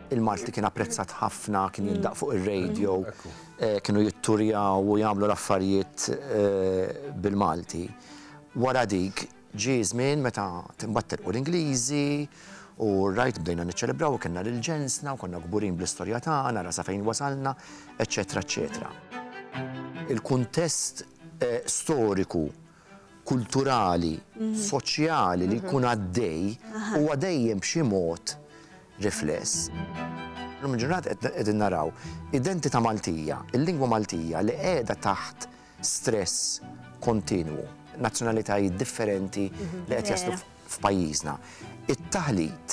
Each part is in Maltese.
il-Malti kien apprezzat ħafna, kien jindaq fuq ir-radio, kienu jitturjaw u jagħmlu l-affarijiet bil-Malti. Wara dik ġie żmien meta timbattel u l-Ingliżi u rajt bdejna niċċelebraw u kellna lil-ġensna u konna kburin bl-istorja tagħna, rasa fejn wasalna, eċċetera, eċċetera. Il-kuntest storiku, kulturali, soċjali li jkun għaddej huwa dejjem b'xi mod rifless. Lum il-ġurnat qegħdin naraw identità Maltija, il-lingwa Maltija li qiegħda taħt stress kontinwu, nazzjonalitajiet differenti li qed jaslu f'pajjiżna. It-taħlit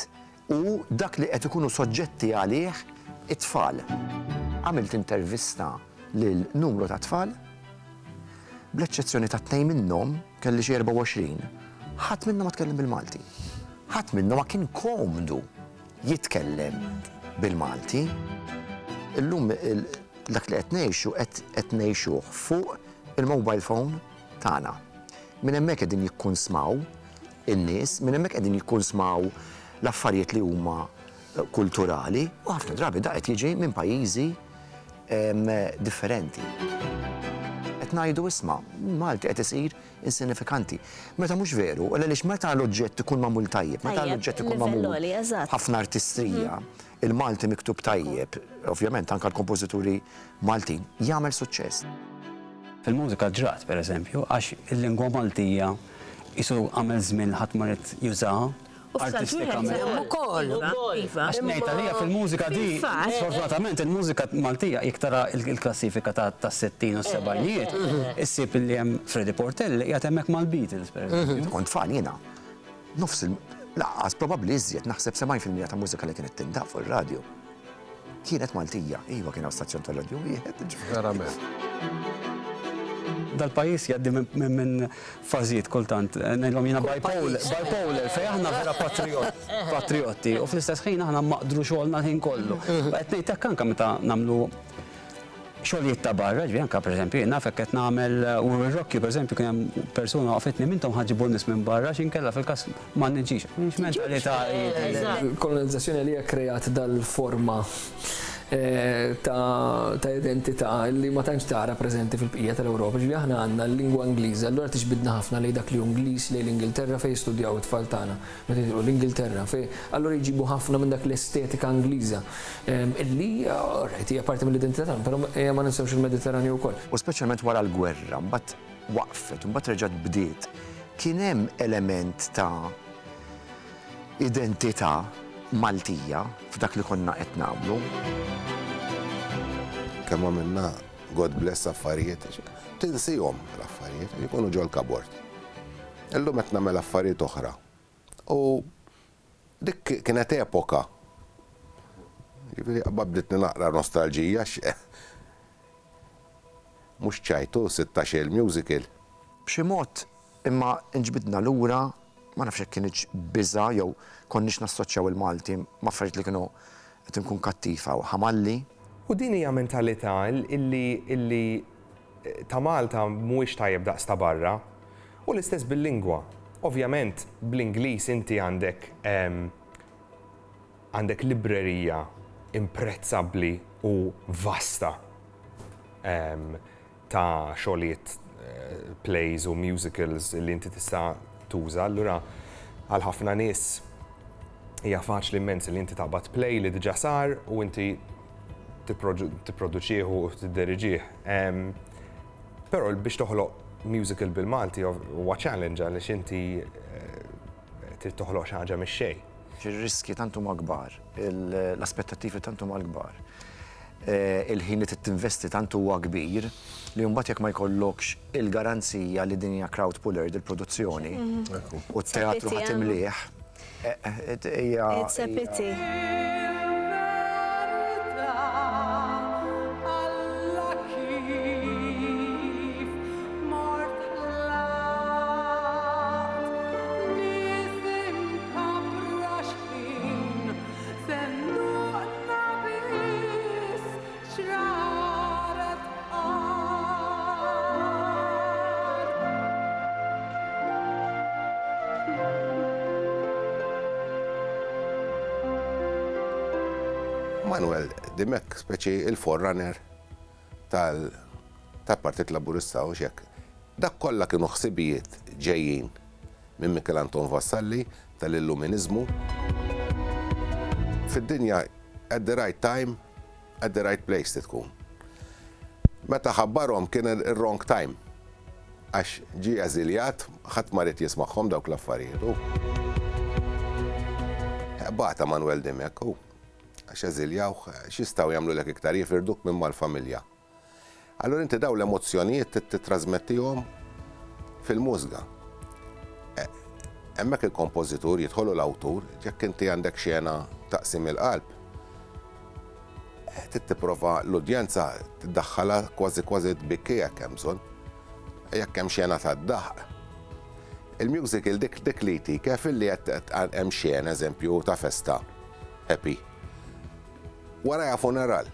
u dak li qed ikunu soġġetti għalih it-tfal. Għamilt intervista lil numru ta' tfal, bl-eċċezzjoni ta' tnejn minnhom kelli xi 24, ħadd minnhom ma tkellem bil-Malti. Ħadd minnhom ma kien komdu jitkellem bil-Malti. Illum dak li qed ngħixu fuq il-mobile phone tagħna. Minn hemmhekk qegħdin jikkunsmaw in-nies, minn hemmhekk qegħdin jikkunsmaw l-affarijiet li huma kulturali u ħafna drabi da qed jiġi minn pajjiżi differenti. Qed ngħidu isma' Malti qed isir insinifikanti. Meta mhux veru, għaliex meta l-oġġett ikun magħmul tajjeb, meta l-oġġett ikun magħmul ħafna artistrija, il-Malti miktub tajjeb, ovvjament anke l-kompożituri Maltin, jagħmel suċċess. Fil-mużika ġrat, pereżempju, għax il-lingwa Maltija isu għamel żmien ħadd ma rid jużaha. Għax ngħid għalija fil-mużika di, sfortunatament il-mużika Maltija jiktara il-klassifika ta' 60 u 70-ijiet, issib li hemm Freddie Portelli qiegħed hemmhekk mal-Beatles pereżempju. Kont fan jiena. Nofs laqqas probabbli iżjed naħseb 70% ta' mużika li kienet tindaq fuq ir-radju kienet Maltija. Iva kien hawn stazzjon tal-radju wieħed. Verament. Dal-pajis jaddi minn fażijiet kultant, ngħidlhom jiena bipolar, fejn aħna vera patriotti u fl-istess ħin aħna maqdru xogħolna l-ħin kollu. Qed ngħid hekk anke meta nagħmlu xogħlijiet ta' barra, ġifieri anke pereżempju jien naf hekk qed nagħmel u r-Rokki pereżempju kien hemm persuna waqfetni minnhom ħaġibu nies minn barra x'inkella fil-każ ma nniġġix. Mhix mentalità. Il-kolonizzazzjoni li hija krejat dal-forma ta' identità li ma tantx tara preżenti fil-bqija tal-Ewropa. Ġifieri aħna għandna l-lingwa Ingliża, allura tixbidna ħafna lejn dak li hu Ingliż lejn l-Ingilterra fejn studjaw it-tfal tagħna. Meta jidhru l-Ingilterra fejn allura jġibu ħafna minn dak l-estetika Ingliża. Illi hija parti mill-identità tagħna, però ma ninsewx il-Mediterranju wkoll. U speċjalment wara l-gwerra, mbagħad waqfet, mbagħad reġgħet bdiet. Kien hemm element ta' identità Maltija f'dak li konna qed nagħmlu. Kemm għamilna God bless affarijiet, tinsihom l-affarijiet jkunu ġol kabort. Illum qed nagħmel affarijiet oħra. U dik kienet epoka. Jiġifieri bditni naqra nostalġija mhux ċajtu 16 musical. B'xi mod imma nġbidna lura ma nafx hekk kienx biża' jew konniex nassoċjaw il-Malti ma' affarijiet li kienu qed inkun kattifa u ħamalli. U din hija mentalità illi ta' Malta mhuwiex tajjeb daqs ta' barra u l-istess bil-lingwa. Ovvjament bl-Ingliż inti għandek librerija imprezzabbli u vasta ta' xogħlijiet plays u musicals li inti tista' tuża, allura għal ħafna nies hija faċli immens li inti taqbad play li diġà sar u inti tipproduċih u tiddiriġih. Però biex toħloq musical bil-Malti huwa challenge għaliex inti trid toħloq xi ħaġa mix-xejn. Ir-riski tant huma kbar, l-aspettattivi tant huma kbar. Il-ħin li tinvesti tant huwa kbir li mbagħad jekk ma jkollokx il-garanzija li din hija crowd puller il-produzzjoni u t-teatru ħadd imlieħ. It's a pity. Manuel Dimek, speċi il-forerunner tal-Partit Laburista u xek. Dak kollha kienu ħsibijiet ġejjin minn Mikel Anton Vassalli tal-Illuminizmu. Fid-dinja at the right time, at the right place tkun. Meta ħabbarhom kien il-wrong time. Għax ġi eżiljat, ħadd ma rid jismagħhom dawk l-affarijiet. Bata Manuel Dimek, għax eżiljaw, x'jistgħu jagħmlulek iktar jifirduk minn mal-familja. Allura inti daw l-emozzjonijiet titrasmettihom fil-mużika. Hemmhekk il-kompożitur jidħolu l-awtur, jekk inti għandek xena taqsim il-qalb, tipprova l-udjenza tiddaħħalha kważi tbikki jekk hemm bżonn, jekk hemm xena tad-daħq. Il-musical dik li kif illi qed hemm xena eżempju ta' festa, happy. Warajha funeral.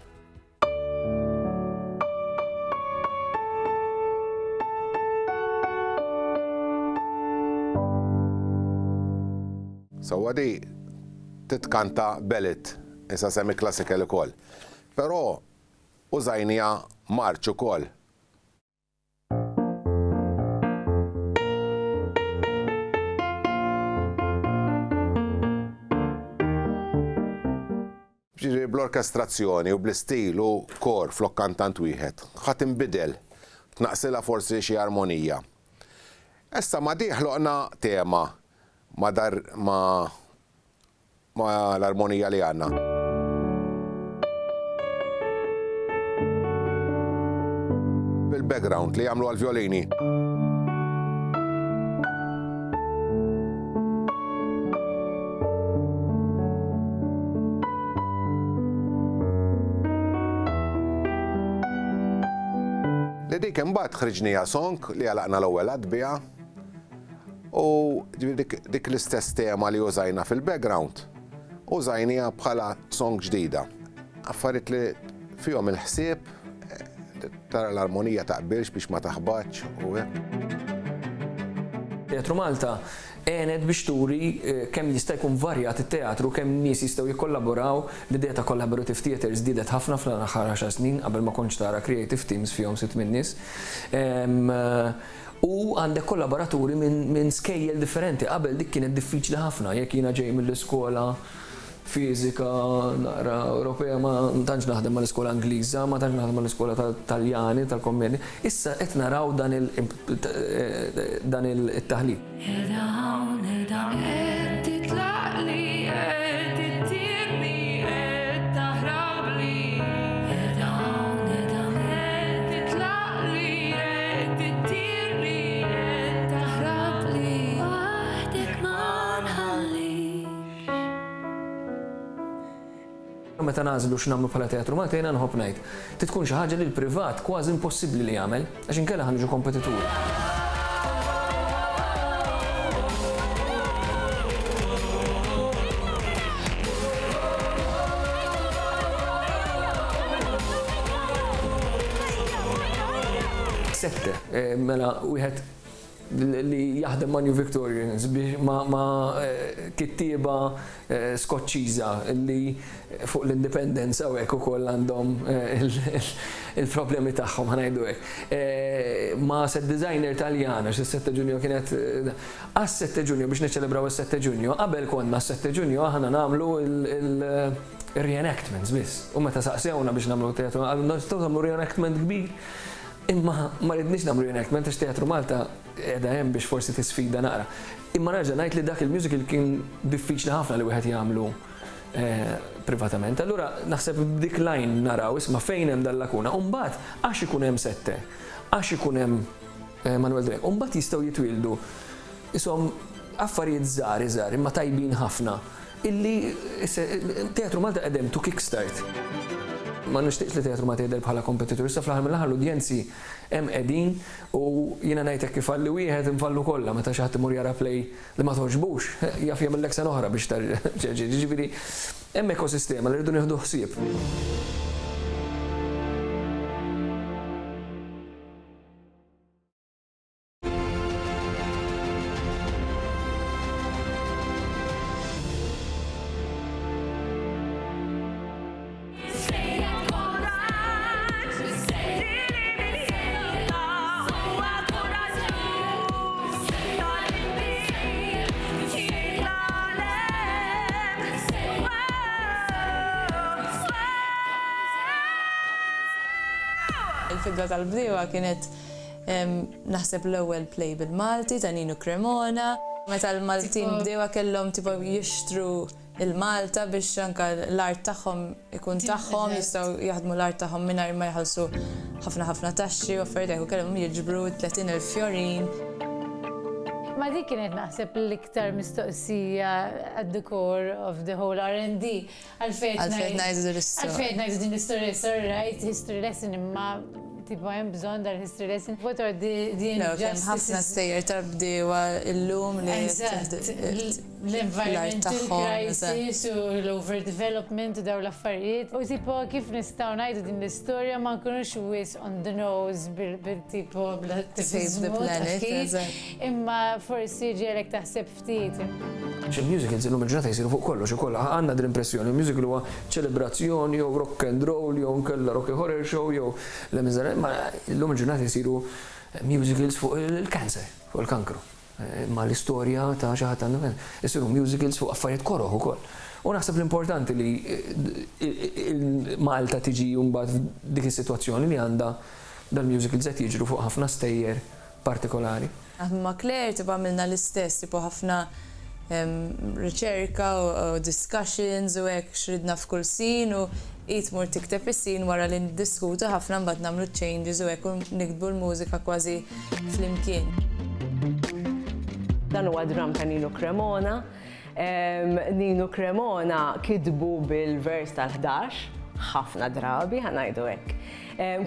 Sewwa di titkanta belit, issa semi classical ukoll. Però użajnija marċ ukoll. Ġiri bl-orkestrazzjoni u bl-istil u kor flok kantant wieħed, ħadd inbidel, tnaqsilha forsi xi armonija. Issa ma diħloqna tema ma l-armonija li għandna. Bil-background li jagħmlu għal-violini. Li dik imbagħad ħriġnija song li għalaqna l-ewwel għadbija u dik l-istess tema li użajna fil-background użajnija bħala song ġdida. Affarijiet li fihom il-ħsieb tara l-armonija taqbilx biex ma taħbaċ u hekk. Teatru Malta għenet biex turi kemm jista' jkun varjat it-teatru, kemm nies jistgħu jikkollaboraw. L-idea ta' collaborative theatre żdiedet ħafna fl-aħħar 10 snin qabel ma kontx tara creative teams fihom 6 nies. U għandek kollaboraturi minn skejjel differenti. Qabel dik kienet diffiċli ħafna, jekk jiena ġej mill-iskola fiżika naqra Ewropea ma tantx naħdem mal-iskola Ingliża, ma tantx naħdem mal-iskola Taljani, tal-kommedja. Issa qed naraw dan il-taħlit. Meta nażlu x'nagħmlu bħala Teatru Malta jiena nħobb ngħid. Tkun xi ħaġa li l-privat kważi impossibbli li jagħmel għax inkella ħanġu kompetituri. Sette, mela wieħed li jaħdem ma' New Victorians ma' kittieba skoċċiża li fuq l-Independence hawnhekk ukoll għandhom il-problemi tagħhom ħanajdu hekk. Ma' set designer Taljana x-7 Ġunju kienet għas-7 Ġunju biex niċċelebraw is-7 Ġunju, qabel konna s-7 Ġunju aħna nagħmlu il-reenactments biss. U meta saqsewna biex nagħmlu teatru, għallu nistgħu nagħmlu reenactment kbir. Imma ma rridniex nagħmlu reenactment għax Teatru Malta qiegħda hemm biex forsi tisfida naqra. Imma nerġa' ngħid li dak il-musical kien diffiċli ħafna li wieħed jagħmlu privatament. Allura naħseb dik line naraw isma' fejn hemm dal-lakuna. U mbagħad għax ikun hemm sette, għax ikun hemm Manuel Dimek, u mbagħad jistgħu jitwildu ishom affarijiet żgħar imma tajbin ħafna illi Teatru Malta qegħdem to kickstart. Ma nixtieqx li Teatru Malta jidher bħala kompetitur, issa fl-aħħar mill-aħħar l-udjenzi hemm qegħdin u jiena ngħidlek kif falli wieħed infallu kollha meta xi ħadd imur jara play li ma toġbux, jaf jagħmellek sena oħra biex ġifieri hemm ekosistema li rridu nieħdu ħsieb. fidwa tal-bdiewa kienet naħseb l-ewwel play bil-Malti ta' Nino Cremona. Meta l-Maltin bdiewa kellhom tipo jixtru il-Malta biex anke l-art tagħhom ikun tagħhom, jistgħu jaħdmu l-art tagħhom mingħajr ma jħallsu ħafna taxxi u affarijiet u kellhom jiġbru 30,000 fjorin. Ma dik kienet naħseb l-iktar mistoqsija at the core of the whole R&D. Għalfejn ngħidu l-istorja. Għalfejn ngħidu din l-istorja, right? History lesson imma tipo hemm bżonn dal-history lesson. What are the injustices? Ħafna stejjer tal-bdiewa illum li l-environmental crisis u l-overdevelopment u daw l-affarijiet. U tipo kif nistgħu ngħidu din l-istorja ma nkunux wis on the nose bil-tipo bl-attivizmu. Imma forsi ġielek taħseb ftit. Il-musicals illum il-ġurnata jisiru fuq kollox ukoll għandna din l-impressjoni. Il-musical huwa ċelebrazzjoni jew rock and roll jew nkella rock horror show jew l-miżera, ma illum il-ġurnata jisiru musicals fuq il-kanser, fuq il-kankru. Ma l-istorja ta' xi ħadd għandu jisiru musicals fuq affarijiet koroħ ukoll. U naħseb l-importanti li Malta tiġi mbagħad dik is-sitwazzjoni li għandha dal-musicals qed jiġru fuq ħafna stejjer partikolari. Ma' Claire tibqa' għamilna l-istess, tipo ħafna riċerka u discussions u hekk xridna f'kull sin u mur tikteb is-sin wara li niddiskutu ħafna mbagħad nagħmlu changes u hekk u nikdbu l-mużika kważi flimkien. Dan huwa dram ta' Nino Cremona. Nino Cremona kitbu bil-vers tal-11 ħafna drabi ħanajdu hekk.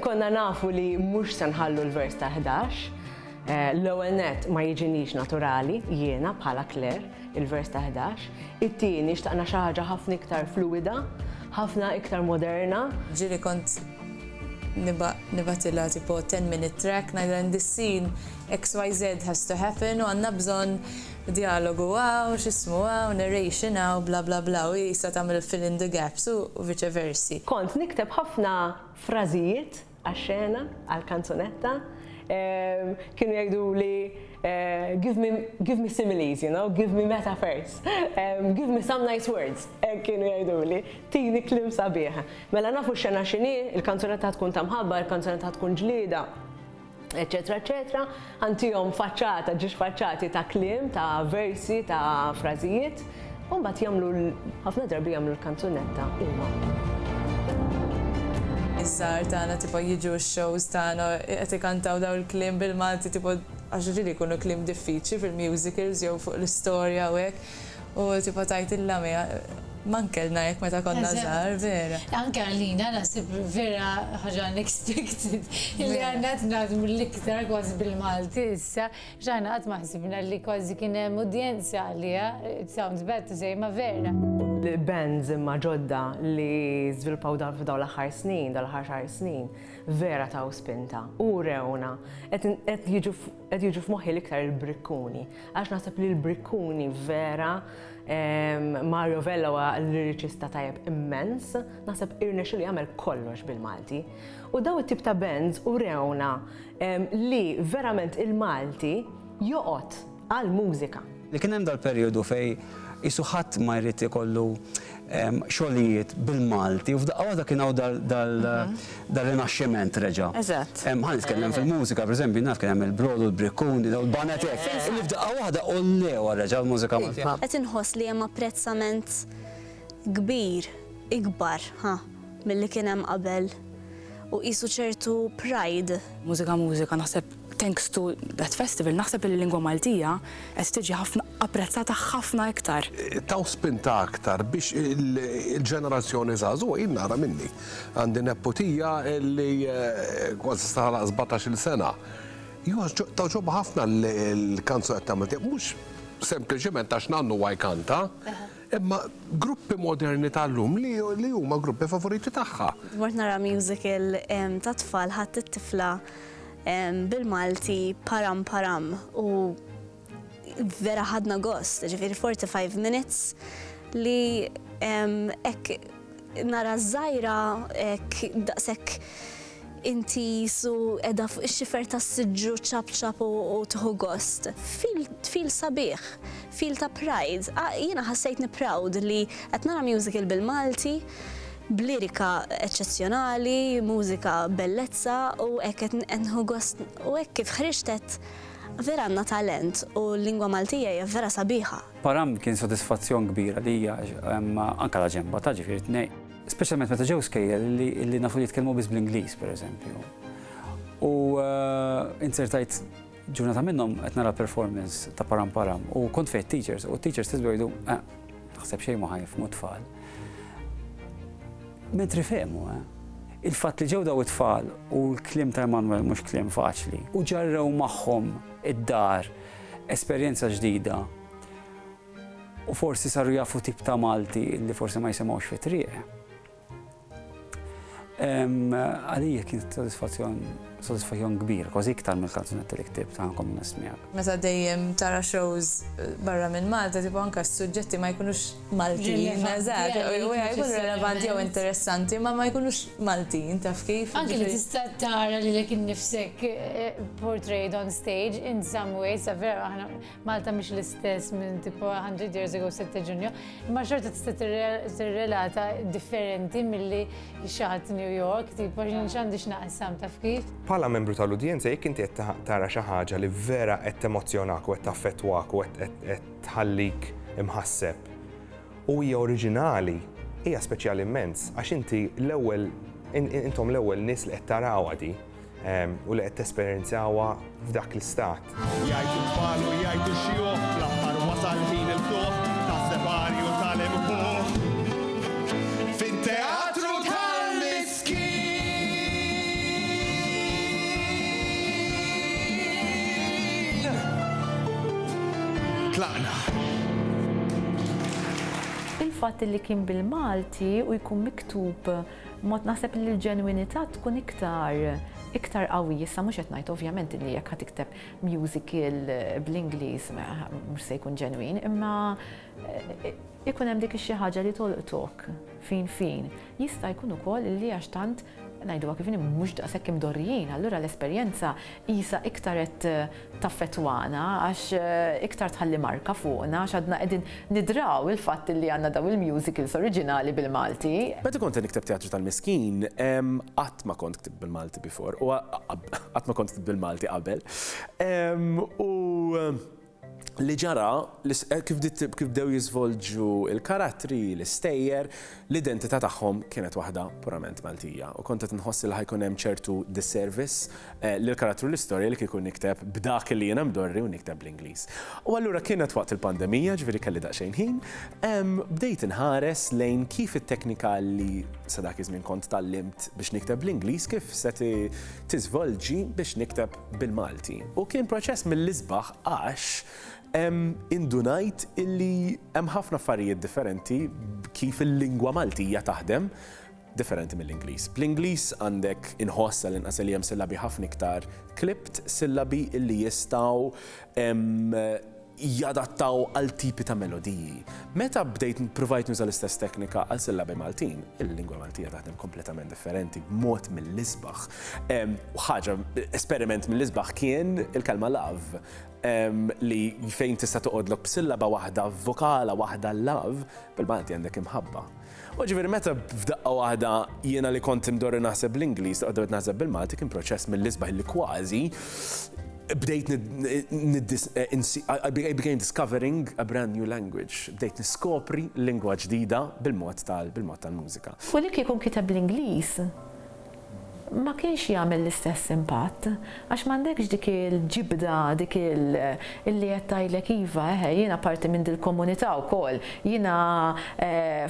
Konna nafu li mhux se nħallu l-vers tal-11. L-ewwel net ma jiġinix naturali jiena bħala Claire il-vers ta' 11. It-tieni xtaqna xi ħaġa ħafna iktar fluida, ħafna iktar moderna. Ġieli kont nibatilha tipo 10-minute track ngħidha in this scene XYZ has to happen u għandna bżonn dialogu x'ismu narration bla bla bla u jista' tagħmel fill in the gaps u vice versi. Kont nikteb ħafna frażijiet għax-xena, għall-kanzunetta. Kienu jgħidu li give me similes, you know, give me metaphors, give me some nice words. Kienu jgħidu li tini klim sabiħ. Mela nafu xena xini, il-kanzunetta tkun ta' mħabba, il-kanzunetta tkun ġlida, eccetera, eccetera. Għantijom faċċata, ġiġ faċċati ta' klim, ta' versi, ta' frażijiet, u mbagħad jagħmlu ħafna drabi jagħmlu l-kanzunetta huma. Iż-żgħar tagħna tipo jiġu x-shows tagħna qed ikantaw daw il-kliem bil-Malti tipo għax ġieli jkunu kliem diffiċli fil-musicals jew fuq l-istorja u hekk u tipo tajt il-lamija mankelna jekk meta konna żgħar vera. Anke għalina naħseb vera ħaġa unexpected illi għandna qed naħdmu l-iktar kważi bil-Malti issa x'aħna qatt ma ħsibna li kważi kien hemm udjenza għaliha, it sounds bad to say ma vera. Bands imma ġodda li żviluppaw f'dawn l-aħħar snin, dal-aħħar snin, vera taw spinta u rewna qed jiġu f'moħħi l-iktar il-Brikkuni għax naħseb li l-Brikkuni vera Mario Vella huwa l-liriċista tajjeb immens, naħseb irnexxielu jagħmel kollox bil-Malti. U daw it-tip ta' bands u rewna li verament il-Malti joqgħod għall-mużika. Li kien hemm dal-perjodu fej isu ħadd ma jrid ikollu xogħlijiet bil-Malti u f'daqqa waħda kien hawn dal-rinaxximent reġa'. Eżatt. Ħan nitkellem fil-mużika, pereżempju naf kien hemm il-Brodu, l-Brikkuni, daw il-banet hekk. Illi f'daqqa waħda ollew reġa' l-mużika Maltija. Qed inħoss li hemm apprezzament kbir, ikbar, milli kien hemm qabel u qisu ċertu pride. Mużika naħseb thanks to that festival, naħseb li l-lingwa Maltija qed tiġi ħafna apprezzata ħafna iktar. Taw spinta aktar biex il-ġenerazzjoni żgħażugħa jien nara minni. Għandi nepputija li kważi stara 17-il sena. Taw ġobha ħafna l-kanzunetta Maltija, mhux sempliċement għax nannu huwa jkanta, imma gruppi moderni tal-lum li huma gruppi favoriti tagħha. Mort nara musical ta' tfal ħadd it-tifla bil-Malti param u vera ħadna gost, ġifieri 45 minutes li hekk nara żgħira hekk daqshekk inti su qiegħda fuq ix-xifer tas-siġġu ċab u tieħu gost. Feel sabiħ, feel ta' pride. Jiena ħassejtni proud li qed nara musical bil-Malti blirika eċċezzjonali, mużika bellezza u hekk nħu gost u hekk kif ħriġtet vera għandna talent u l-lingwa Maltija hija vera sabiħa. Param kien sodisfazzjon kbira li hija anke la ġemba ta' ġifieri tnejn. Speċjalment meta ġew skejjel li nafu jitkellmu biss bl-Ingliż pereżempju. U insertajt ġurnata minnhom qed nara performance ta' Param u kont fejn teachers u teachers tisbew jgħidu naħseb xejn ma ħajfhmu tfal. Mentri fehmu, il-fatt li ġew daw it-tfal u l-kliem ta' Emanuel mhux kliem faċli u ġarrew magħhom id-dar esperjenza ġdida u forsi saru jafu tip ta' Malti li forsi ma jisimgħux fi triq. Għalija kien sodisfazzjon kbir, kważi iktar mill-kanzunetti li ktibt ħankom nismijak. Meta dejjem tara shows barra minn Malta, tipo anke s-suġġetti ma jkunux Maltin, eżatt, u jkunu relevanti jew interessanti, ma jkunux Maltin, taf kif? Anke li tista' tara li lek innifsek portrayed on stage in some ways, vera Malta mhix l-istess minn tipo 100 years ago 7 Ġunju, imma xorta tista' tirrelata differenti milli xaħat New York, tipo x'għandix naqsam taf kif? Bħala membru tal-udjenza, jekk inti qed tara xi ħaġa li vera qed temozzjonak u qed taffettwak u qed tħallik imħasseb u hija oriġinali, hija speċjali immens għax inti intom l-ewwel nies li qed tarawha di u li qed tesperjenzjawha f'dak l-istat. Jgħidu tfal u jgħidu xjuħ, l-aħħar wasal ħin il-tuħ tas-separju tal-imħuħ. Fin-teatru il-fatt li kien bil-Malti u jkun miktub mod naħseb li l-ġenwinità tkun iktar qawwi. Issa mhux qed ngħid ovvjament li jekk ħad tikteb musical bl-Ingliż mhux se jkun ġenwin, imma ikun hemm dik xi ħaġa li tolqtok fin. Jista' jkun ukoll li għax tant ngħidu kif mhux daqshekk imdorrijin, allura l-esperjenza qisha iktar qed taffettwana għax iktar tħalli marka fuqna għax għadna qegħdin nidraw il-fatt li għandna daw il-musicals oriġinali bil-Malti. Meta kont nikteb Teatru tal-Miskin, qatt ma kont ktib bil-Malti before, u qatt ma kont ktib bil-Malti qabel. Li ġara, kif bdew jiżvolġu il-karattri, l-istejjer, l-identità tagħhom kienet waħda purament Maltija. U kont qed inħoss li ħajkun hemm ċertu disservice lill-karattru l-istorja li kieku nikteb b'dak li jiena mdorri u nikteb bl-Ingliż. U allura kienet waqt il-pandemija, ġifieri kelli daqsxejn ħin, bdejt inħares lejn kif it-teknika li sa dak iż-żmien kont tallimt biex nikteb bl-Ingliż kif se tiżvolġi biex nikteb bil-Malti. U kien proċess mill-isbaħ għax indunajt illi hemm ħafna affarijiet differenti kif il-lingwa Maltija taħdem differenti mill-Ingliż. Bl-Ingliż għandek inħoss l-inqas li hemm sillabi ħafna iktar klipt, sillabi illi jistgħu jadattaw għal tipi ta' melodiji. Meta bdejt provajt nuża l-istess teknika għal sillabi Maltin, il-lingwa Maltija taħdem kompletament differenti b'mod mill-isbaħ. Ħaġa esperiment mill-isbaħ kien il-kelma love. Li fejn tista' toqgħodlok b'sillaba waħda vokala waħda love, bil-Malti għandek imħabba. U ġifieri meta f'daqqa waħda jiena li kont imdorri naħseb l-Ingliż toqgħod naħseb bil-Malti kien proċess mill-isbaħ li kważi bdejt I began discovering a brand new language. Bdejt niskopri lingwa ġdida bil-mod tal-mużika. U li kieku kiteb l-Ingliż ma kienx jagħmel l-istess impatt, għax m'għandekx dik il-ġibda, dik illi qed tgħidlek iva, jiena parti minn dil-komunità wkoll, jiena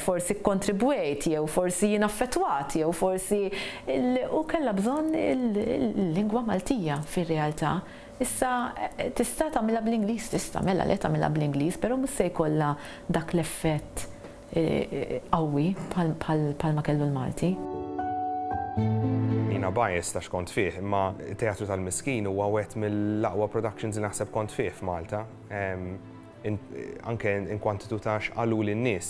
forsi kontribwejt jew forsi jiena affettwat jew forsi u kellha bżonn il-lingwa Maltija fir-realtà. Issa tista' tagħmilha bl-Ingliż, tista' mela li tagħmilha bl-Ingliż, però mhux se jkollha dak l-effett qawwi bħalma kellu l-Malti. Jina bias ta' xkont fih, imma Teatru tal-Miskin huwa wieħed mill-aqwa productions li naħseb kont fih f'Malta. Anke in kwantitu ta' x'qalu lin-nies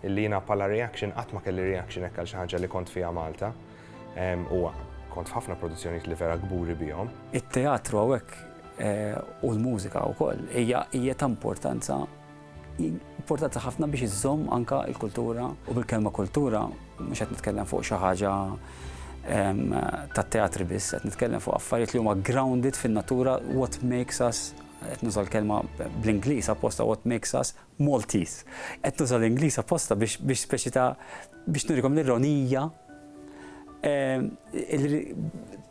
illi jiena bħala reaction qatt ma kelli reaction hekk għal xi ħaġa li kont fiha Malta. Huwa kont f'ħafna produzzjonijiet li vera kburi bihom. Il-teatru hawnhekk u l-mużika wkoll hija ta' importanza importanti ħafna biex iżżomm anka l-kultura u bil-kelma kultura mhux qed nitkellem fuq xi ħaġa tat-teatri biss, qed nitkellem fuq affarijiet li huma grounded fin-natura what makes us qed nuża l-kelma bl-Ingliż apposta what makes us Maltese. Qed nuża l-Ingliż apposta biex speċi ta' biex nurikom l-ironija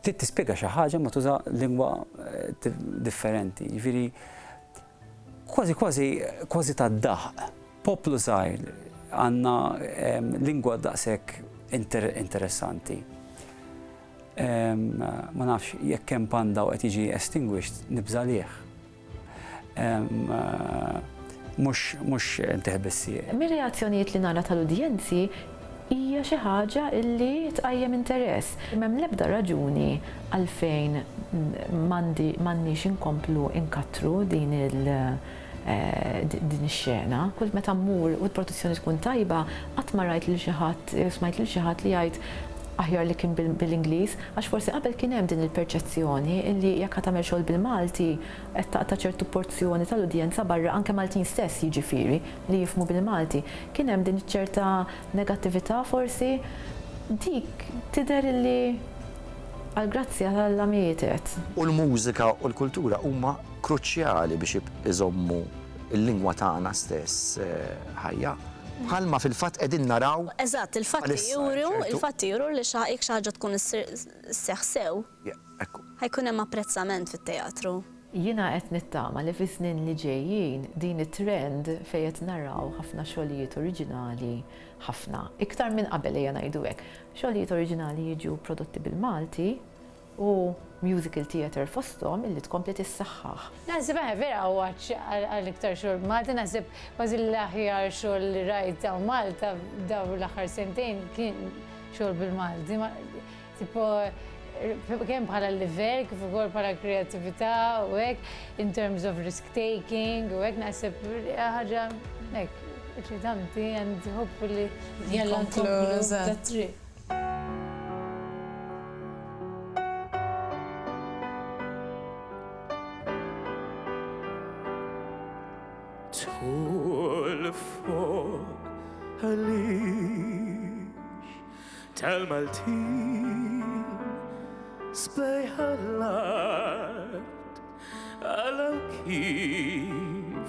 trid tispjega xi ħaġa ma tuża lingwa differenti. Jiġifieri kważi tad-daħq. Poplu żgħir għandna lingwa daqshekk interessanti. Ma nafx jekk hemm panda u qed jiġi extinguished nibża lieh. Mhux inteħbissi. Mir-reazzjonijiet li nara tal-udjenzi hija xi ħaġa li tqajjem interess. M'hemm l-ebda raġuni għalfejn m'għandniex inkomplu inkattru din ix-xena. Kull meta mmur u l-produzzjoni tkun tajba, qatt ma rajt lil xi ħadd smajt lil xi ħadd li jgħid aħjar li kien bil-Ingliż, għax forsi qabel kien hemm din il-perċezzjoni li jekk tagħmel xogħol bil-Malti qed taqta' ċertu porzjoni tal-udjenza barra anke Maltin stess jiġifieri li jifhmu bil-Malti. Kien hemm din ċerta negattività forsi dik tidher li għall-grazzja tal-amietet. U l-mużika u l-kultura huma kruċjali biex iżommu l-lingwa tagħna stess ħajja. Bħalma fil-fatt qegħdin naraw. Eżatt, il-fatti juru li xi ħaġa tkun isseħħ sew. Ħajkun hemm apprezzament fit-teatru. Jiena qed nittama li fi snin li ġejjin din it-trend fejn qed naraw ħafna xogħlijiet oriġinali ħafna. Iktar minn qabel ejja ngħidu hekk. Xogħlijiet oriġinali jiġu prodotti bil-Malti u musical theatre fosthom illi tkompli tissaħħaħ. Naħseb vera għax għal-iktar xogħol Malta, naħseb kważi l-aħjar xogħol li rajt daw Malta daw l-aħħar sentejn kien xogħol bil-Malti. Tipo kemm bħala livell kif ukoll bħala kreattività u hekk in terms of risk taking u hekk naħseb ħaġa hekk eċitanti and hopefully jella nkomplu dat-triq. Tul fuq għalix tal-Maltin sbejħ l-art għalaw kif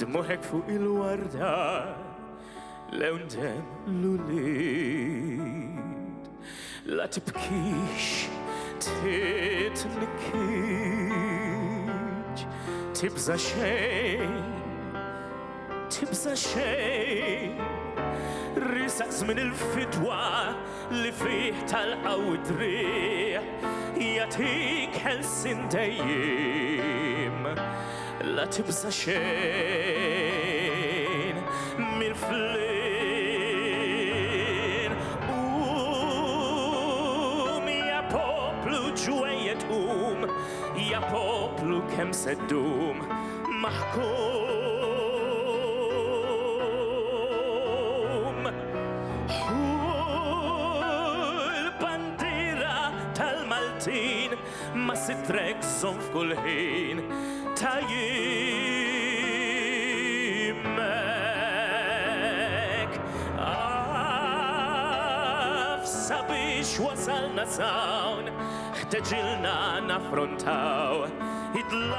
dmuħek fuq il-warda l-ewndem l-ulid la tibkix titnikkiġ tibza xejn tibza xejn risaqs minn il-fidwa li fih tal-qawdri jatik ħelsin dejjem la tibza xejn mill-flin ja poplu ġwejjed ja poplu kemm seddum maħkum ma sitrek son f'kull ħin ta' jimmek sabiex wasalna sawn ħteġilna naffrontaw id-lam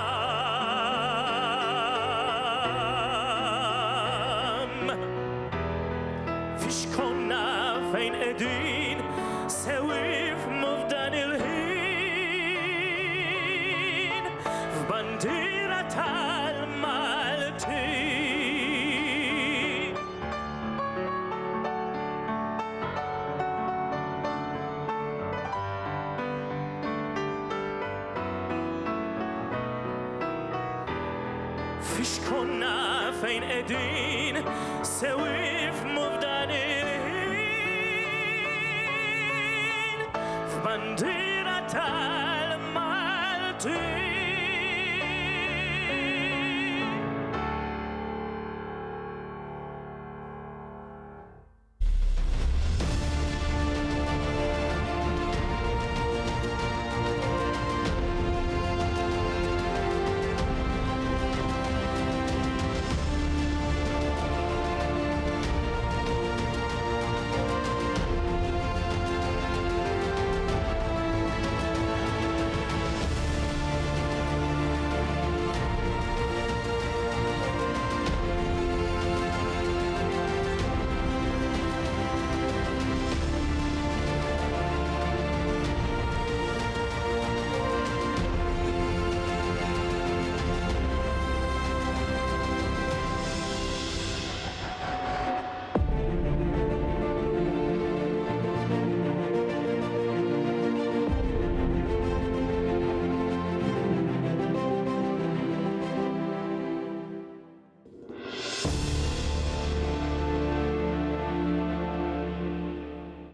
fiex konna fejn qegħdin sewif f'dan il-ħin f'bandiera tal-Malti. Fiex konna fejn qegħdin sewif f'dan il-ħin f'bandiera tal-Malti.